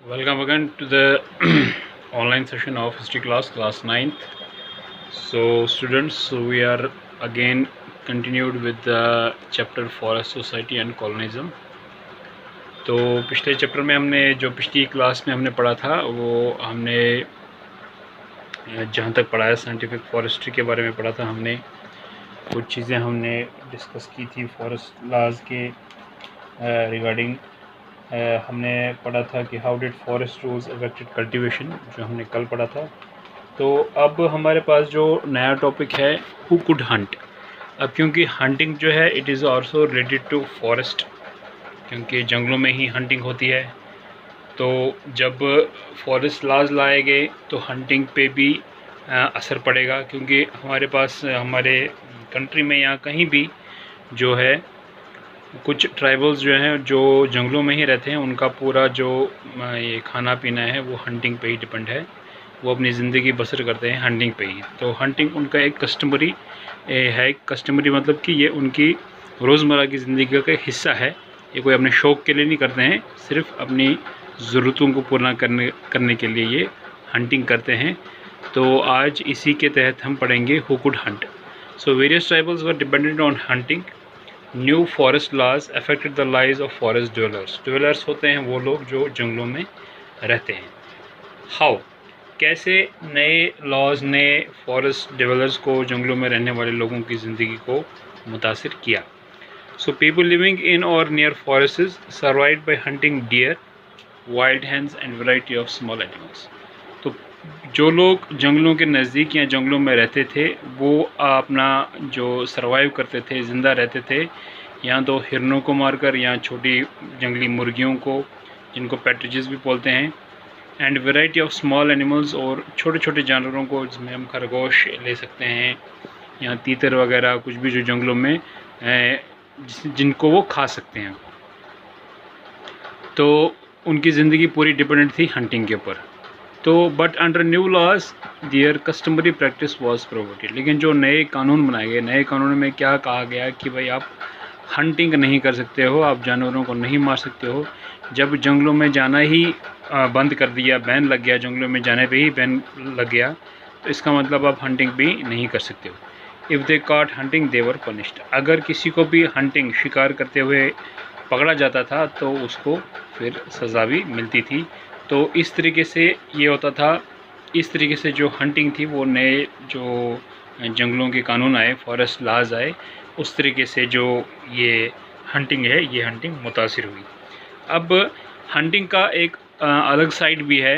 Welcome again to the online session of history class 9th. So students, we are again continued with the chapter forest society and colonialism. तो पिछले chapter में हमने जो पिछली class में हमने पढ़ा था वो हमने जहाँ तक पढ़ा है साइंटिफिक फॉरेस्ट्री के बारे में पढ़ा था। हमने कुछ चीज़ें हमने डिस्कस की थी फॉरेस्ट लॉज के रिगार्डिंग। हमने पढ़ा था कि how did forest rules affected cultivation, जो हमने कल पढ़ा था। तो अब हमारे पास जो नया टॉपिक है हु कुड हंट। अब क्योंकि हंटिंग जो है it is also related to forest, क्योंकि जंगलों में ही हंटिंग होती है। तो जब फॉरेस्ट लॉज लाए गए तो हंटिंग पे भी असर पड़ेगा, क्योंकि हमारे पास हमारे कंट्री में या कहीं भी जो है कुछ ट्राइबल्स जो हैं जो जंगलों में ही रहते हैं, उनका पूरा जो ये खाना पीना है वो हंटिंग पे ही डिपेंड है। वो अपनी ज़िंदगी बसर करते हैं हंटिंग पे ही। तो हंटिंग उनका एक कस्टमरी है। कस्टमरी मतलब कि ये उनकी रोज़मर्रा की ज़िंदगी का हिस्सा है। ये कोई अपने शौक़ के लिए नहीं करते हैं, सिर्फ अपनी ज़रूरतों को पूरा करने के लिए ये हंटिंग करते हैं। तो आज इसी के तहत हम पढ़ेंगे who could hunt. So various tribals were dependent on hunting. New forest laws affected the lives of forest dwellers. Dwellers होते हैं वो लोग जो जंगलों में रहते हैं। हाउ, कैसे नए लॉज ने फॉरेस्ट ड्वेलर्स को, जंगलों में रहने वाले लोगों की ज़िंदगी को मुतासिर किया। सो पीपल लिविंग इन और near forests survived by hunting deer, wild hens and variety of small animals. तो जो लोग जंगलों के नज़दीक या जंगलों में रहते थे वो अपना जो सर्वाइव करते थे, ज़िंदा रहते थे, या तो हिरणों को मारकर या छोटी जंगली मुर्गियों को, जिनको पैट्रिजेस भी बोलते हैं, and variety of small animals, और छोटे छोटे जानवरों को, जिसमें हम खरगोश ले सकते हैं या तीतर वगैरह, कुछ भी जो जंगलों में जिनको वो खा सकते हैं। तो उनकी ज़िंदगी पूरी डिपेंडेंट थी हंटिंग के ऊपर। तो but under new laws their customary practice was prohibited. लेकिन जो नए कानून बनाए गए, नए कानून में क्या कहा गया कि भाई आप हंटिंग नहीं कर सकते हो, आप जानवरों को नहीं मार सकते हो। जब जंगलों में जाना ही बंद कर दिया, बैन लग गया, जंगलों में जाने पे ही बैन लग गया, तो इसका मतलब आप हंटिंग भी नहीं कर सकते हो। If they caught hunting they were punished. अगर किसी को भी हंटिंग, शिकार करते हुए पकड़ा जाता था तो उसको फिर सज़ा भी मिलती थी। तो इस तरीके से ये होता था। इस तरीके से जो हंटिंग थी वो नए जो जंगलों के कानून आए, फॉरेस्ट लॉज आए, उस तरीके से जो ये हंटिंग है, ये हंटिंग मुतासिर हुई। अब हंटिंग का एक अलग साइड भी है।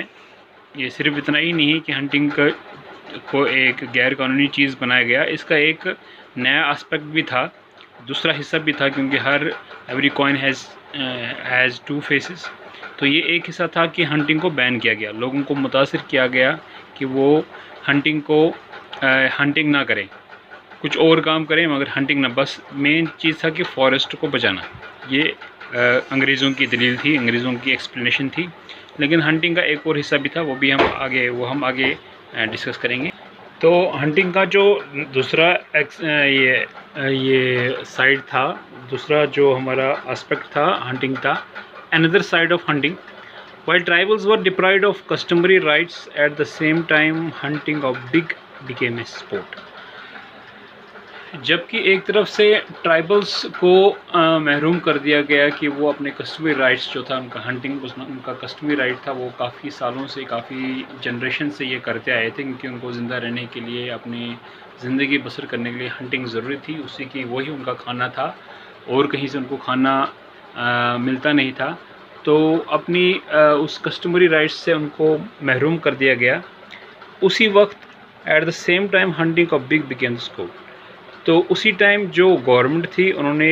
ये सिर्फ इतना ही नहीं है कि हंटिंग को एक गैर कानूनी चीज़ बनाया गया, इसका एक नया एस्पेक्ट भी था, दूसरा हिस्सा भी था, क्योंकि every coin has two faces. तो ये एक हिस्सा था कि हंटिंग को बैन किया गया, लोगों को मुतासिर किया गया कि वो हंटिंग ना करें, कुछ और काम करें मगर हंटिंग ना। बस मेन चीज़ था कि फॉरेस्ट को बचाना। ये अंग्रेज़ों की दलील थी, अंग्रेज़ों की एक्सप्लेनेशन थी। लेकिन हंटिंग का एक और हिस्सा भी था, वो हम आगे डिस्कस करेंगे। तो हंटिंग का जो दूसरा ये साइड था, दूसरा जो हमारा एस्पेक्ट था हंटिंग था, another side of hunting, while tribals were deprived of customary rights, at the same time hunting of big became a sport। जबकि एक तरफ से ट्राइबल्स को महरूम कर दिया गया कि वो अपने कस्टमरी राइट्स जो था उनका, हंटिंग उनका कस्टमरी राइट था, वो काफ़ी सालों से, काफ़ी जनरेशन से ये करते आए थे, क्योंकि उनको ज़िंदा रहने के लिए, अपनी ज़िंदगी बसर करने के लिए हंटिंग ज़रूरी थी। उसी की वही उनका खाना था और कहीं से उनको खाना मिलता नहीं था। तो अपनी उस कस्टमरी राइट्स से उनको महरूम कर दिया गया। उसी वक्त at the same time hunting of big became scope. तो उसी टाइम जो गवर्नमेंट थी उन्होंने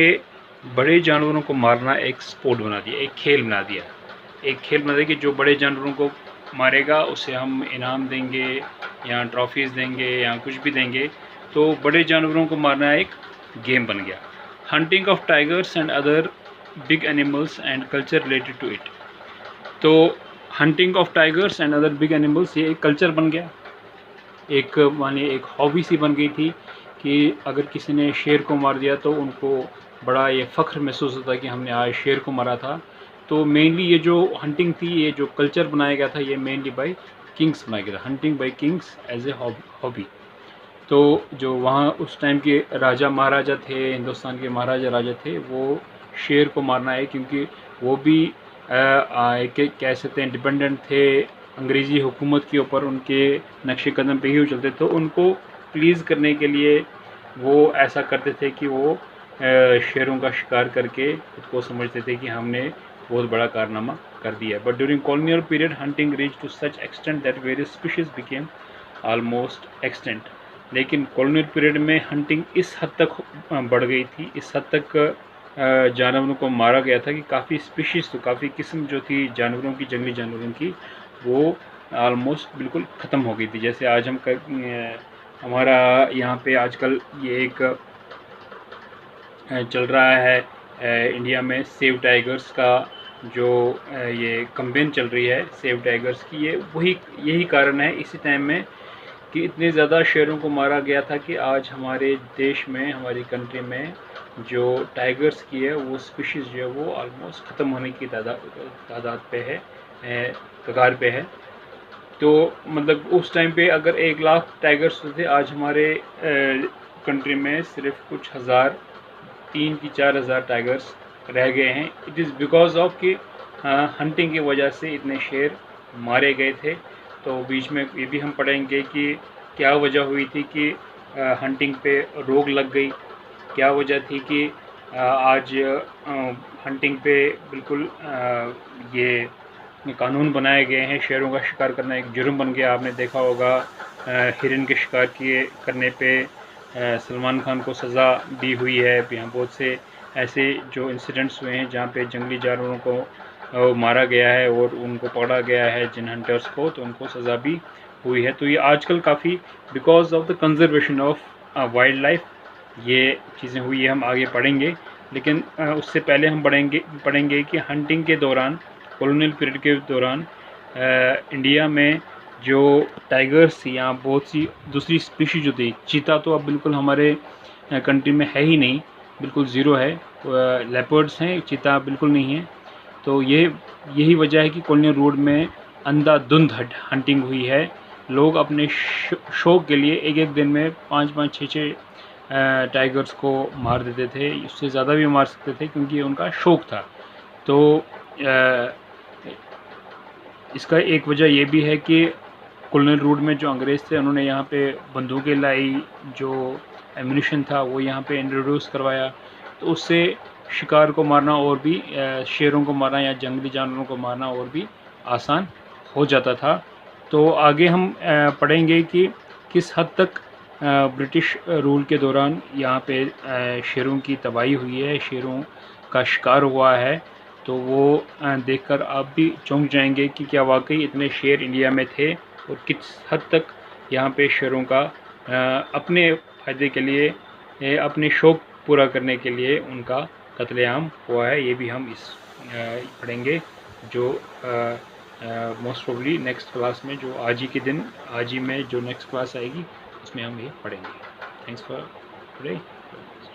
बड़े जानवरों को मारना एक स्पोर्ट बना दिया, एक खेल बना दिया। कि जो बड़े जानवरों को मारेगा उसे हम इनाम देंगे या ट्रॉफीज़ देंगे या कुछ भी देंगे। तो बड़े जानवरों को मारना एक गेम बन गया। Hunting of tigers and other big animals and culture related to it. तो hunting of tigers and other big animals, ये एक कल्चर बन गया, एक मानिए एक हॉबी सी बन गई थी कि अगर किसी ने शेर को मार दिया तो उनको बड़ा ये फ़ख्र महसूस होता कि हमने आज शेर को मारा था। तो मेनली ये जो हंटिंग थी, ये जो कल्चर बनाया गया था, ये मेनली बाय किंग्स बनाया गया था, hunting by kings as a hobby. तो जो वहाँ उस टाइम के राजा महाराजा थे, हिंदुस्तान के महाराजा राजा थे, वो शेर को मारना है, क्योंकि वो भी कह सकते हैं डिपेंडेंट थे अंग्रेज़ी हुकूमत के ऊपर, उनके नक्शे कदम पे ही चलते। तो उनको प्लीज़ करने के लिए वो ऐसा करते थे कि वो शेरों का शिकार करके खुद को समझते थे कि हमने बहुत बड़ा कारनामा कर दिया। But during colonial period hunting reach to such extent that various species became almost extent. लेकिन कॉलोनियल पीरियड में हंटिंग इस हद तक बढ़ गई थी, इस हद तक जानवरों को मारा गया था कि काफ़ी स्पीशीज़, तो काफ़ी किस्म जो थी जानवरों की, जंगली जानवरों की, वो ऑलमोस्ट बिल्कुल ख़त्म हो गई थी। जैसे आज हम हमारा यहाँ पे आजकल ये एक चल रहा है इंडिया में सेव टाइगर्स का, जो ये कैंपेन चल रही है सेव टाइगर्स की, ये यही कारण है इसी टाइम में कि इतने ज़्यादा शेरों को मारा गया था कि आज हमारे देश में, हमारी कंट्री में जो टाइगर्स की है वो स्पीशीज़ जो है वो ऑलमोस्ट ख़त्म होने की तादाद पे है, कगार पे है। तो मतलब उस टाइम पे अगर 1 लाख टाइगर्स थे, आज हमारे कंट्री में सिर्फ कुछ हज़ार, 3 की 4,000 टाइगर्स रह गए हैं। इट इज़ बिकॉज ऑफ कि हंटिंग की वजह से इतने शेर मारे गए थे। तो बीच में ये भी हम पढ़ेंगे कि क्या वजह हुई थी कि हंटिंग पे रोक लग गई, क्या वजह थी कि आज हंटिंग पे बिल्कुल ये कानून बनाए गए हैं। शेरों का शिकार करना एक जुर्म बन गया। आपने देखा होगा हिरन के शिकार करने पे सलमान खान को सज़ा दी हुई है। यहाँ बहुत से ऐसे जो इंसिडेंट्स हुए हैं जहाँ पे जंगली जानवरों को मारा गया है और उनको पकड़ा गया है, जिन हंटर्स को, तो उनको सज़ा भी हुई है। तो ये आजकल काफ़ी because of the conservation of wild life ये चीज़ें हुई है। हम आगे पढ़ेंगे, लेकिन उससे पहले हम पढ़ेंगे कि हंटिंग के दौरान, कॉलोनियल पीरियड के दौरान इंडिया में जो टाइगर्स थी, यहाँ बहुत सी दूसरी स्पीशीज जो थी, चीता तो अब बिल्कुल हमारे कंट्री में है ही नहीं, बिल्कुल ज़ीरो है। लेपर्ड्स हैं, चीता बिल्कुल नहीं है। तो यही वजह है कि कॉलोनियल रोड में अंधाधुंध हंटिंग हुई है। लोग अपने शौक के लिए एक दिन में 5-5, 6-6 टाइगर्स को मार देते थे। उससे ज़्यादा भी मार सकते थे क्योंकि ये उनका शौक़ था। तो इसका एक वजह ये भी है कि कॉलोनियल रूट में जो अंग्रेज़ थे उन्होंने यहाँ पे बंदूकें लाई, जो एम्यूनिशन था वो यहाँ पे इंट्रोड्यूस करवाया। तो उससे शिकार को मारना और भी, शेरों को मारना या जंगली जानवरों को मारना और भी आसान हो जाता था। तो आगे हम पढ़ेंगे कि किस हद तक ब्रिटिश रूल के दौरान यहाँ पे शेरों की तबाही हुई है, शेरों का शिकार हुआ है। तो वो देखकर आप भी चौंक जाएंगे कि क्या वाकई इतने शेर इंडिया में थे और किस हद तक यहाँ पे शेरों का अपने फ़ायदे के लिए, अपने शौक़ पूरा करने के लिए उनका कत्लेआम हुआ है। ये भी हम इस पढ़ेंगे, जो मोस्ट प्रोबेबली नेक्स्ट क्लास में, जो आज ही में जो नेक्स्ट क्लास आएगी उसमें हम ये पढ़ेंगे। Thanks for today.